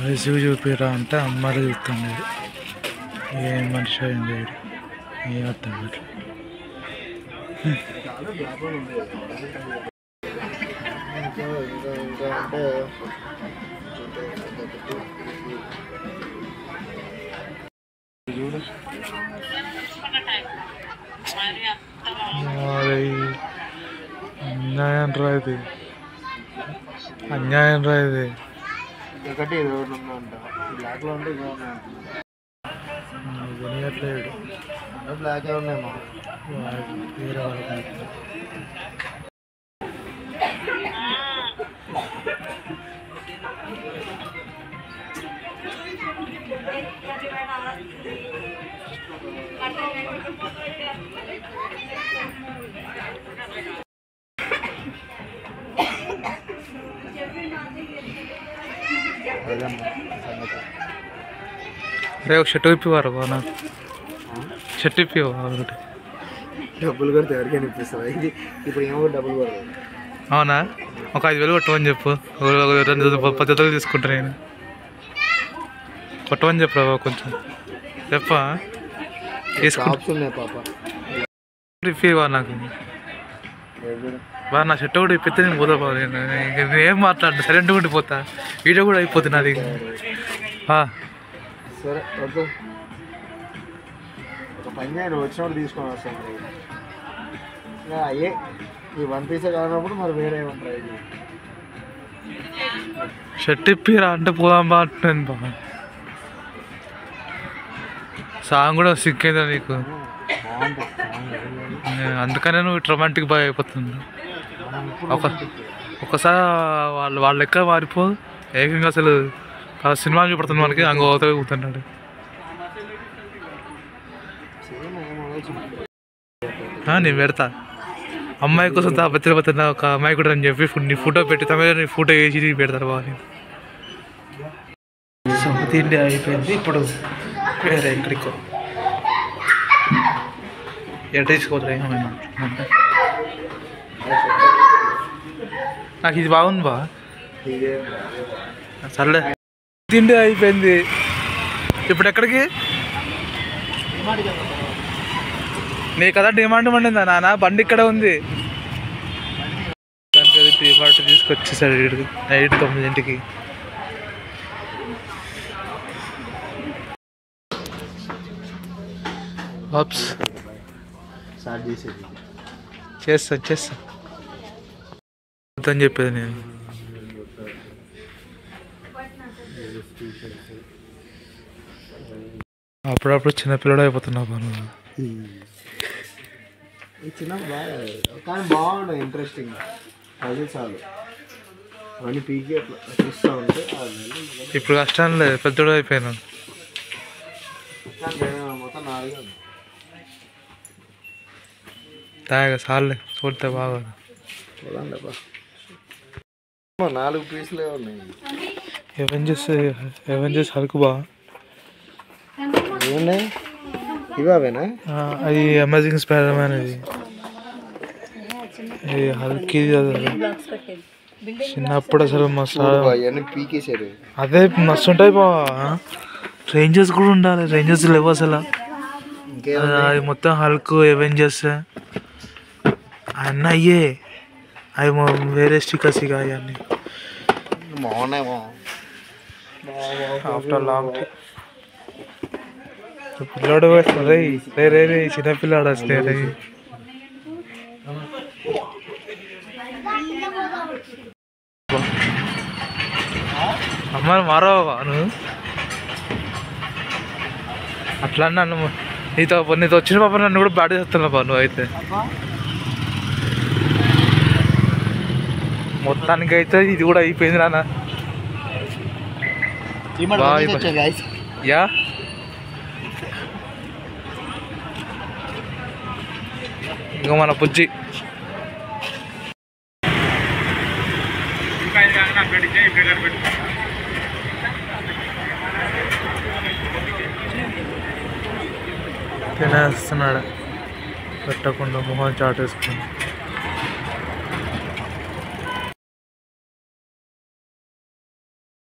Receive చూపిరా అంటే అమ్మాయి చూస్తుంది. ఏం మనిషి అయింది ఏం అర్థం కావట్లేదు. అన్యాయం రా ఇది, అన్యాయం రా ఇది. ఒకటి బ్లాక్లో ఉంటే కొనియట్లేడు. బ్లాకే ఉన్నాయమ్మా. వేరే వాళ్ళకి రే ఒక షర్ట్ ఇప్పివారు బాగా, నాకు షర్ట్ ఇప్పివా ఒకటి. డబ్బులు కొడితే ఎవరికైనా ఇప్పిస్తావా? ఇది ఇప్పుడు ఏమో డబ్బులు కొడదు. అవునా? ఒక 5,000 కొట్టమని చెప్పు. 2 జతలు తీసుకుంటా నేను. కొట్టమని చెప్పు రా కొంచెం చెప్పా. తీసుకుంటున్నాయి పాప. ఇప్పివా నాకు బా. నా షర్ట్ కూడా ఇప్పితే నేను పోతా బా. నేను ఏం మాట్లాడను, సైలెంట్గా ఉండిపోతా. వీడియో కూడా అయిపోతుంది నాది. సరే వద్దు, ఒక పని చేయండి, వచ్చినప్పుడు తీసుకొని వస్తాను. అయ్యే ఈ 1 పీసే కానప్పుడు మరి వేరే ఉంటాయి. షర్ట్ ఇప్పిరా అంటే పోదాం బా అంటున్నాను బా. సాంగ్ కూడా సిక్కేదా నీకు? అందుకనే నువ్వు రొమాంటిక్ బాయ్ అయిపోతుంది. ఒకసారి వాళ్ళ లెక్క మారిపోదు ఏకంగా. అసలు సినిమా చూపడుతుంది మనకి, అంగ అవతల కూతున్నాడు. నేను పెడతా అమ్మాయి కోసం తాపత్రపోతున్నా. ఒక అమ్మాయి కూడా అని చెప్పి నీ ఫోటో పెట్టి తమిళ నీ ఫోటో వేసి పెడతారు బాగా. సౌత్ ఇండియా అయిపోయింది, ఇప్పుడు వేరే ఎక్కడికో తీసుకోవద్దు. ఏమైనా నాకు ఇది బాగుంది బా. సర్లే తిండి అయిపోయింది, ఇప్పుడు ఎక్కడికి? నీ కదా డిమాండ్ పండిందా నాన్న? బండి ఇక్కడ ఉంది. దానికి అది డిమాండ్ తీసుకొచ్చేసాడు నైట్ 9ంటికి. చేస్తా అని చెప్పేది నేను. అప్పుడప్పుడు చిన్నపిల్లడు అయిపోతున్నా పను. చిన్న బాగా కానీ బాగుండవు, ఇంట్రెస్టింగ్. అది చాలు అవన్నీ పీకి అట్లా చూస్తూ ఉంటే. ఇప్పుడు కష్టం లేదు, పెద్దోడు అయిపోయాను. మొత్తం 4 తాగా సార్లే చూడితే బాగా. 4 పీసులే ఉన్నాయి. ఎవెంజర్స్ హల్క్ బా. ఏమున్నాయి ఇవి? అవేనా? అది అమేజింగ్ స్పైడర్ మ్యాన్. ఇది హల్క్. చిన్నప్పుడు అసలు మస్తు పీకేసారు. అదే మస్తు ఉంటాయి బా. రేంజర్స్ కూడా ఉండాలి, రేంజర్స్ లేవు అసలు. అది మొత్తం హల్క్, ఎవెంజర్స్ అన్న అయ్యే. అవి వేరే స్టిక్కర్స్ ఇక అవన్నీ ఆఫ్టర్ లాంగ్. పిల్లాడు రే రే చిన్నపిల్లాడు వస్తే అమ్మ మారవా నువ్వు? అట్లా నన్ను నీతో వచ్చిన పాప నన్ను కూడా బ్యాడ్ చేస్తున్నా బా. నువ్వు అయితే మొత్తానికి అయితే ఇది కూడా అయిపోయింది నాన్న. యా ఇంకా మన పుజ్జి తినేస్తున్నాడు పెట్టకుండా మొహం చాటేసుకుని.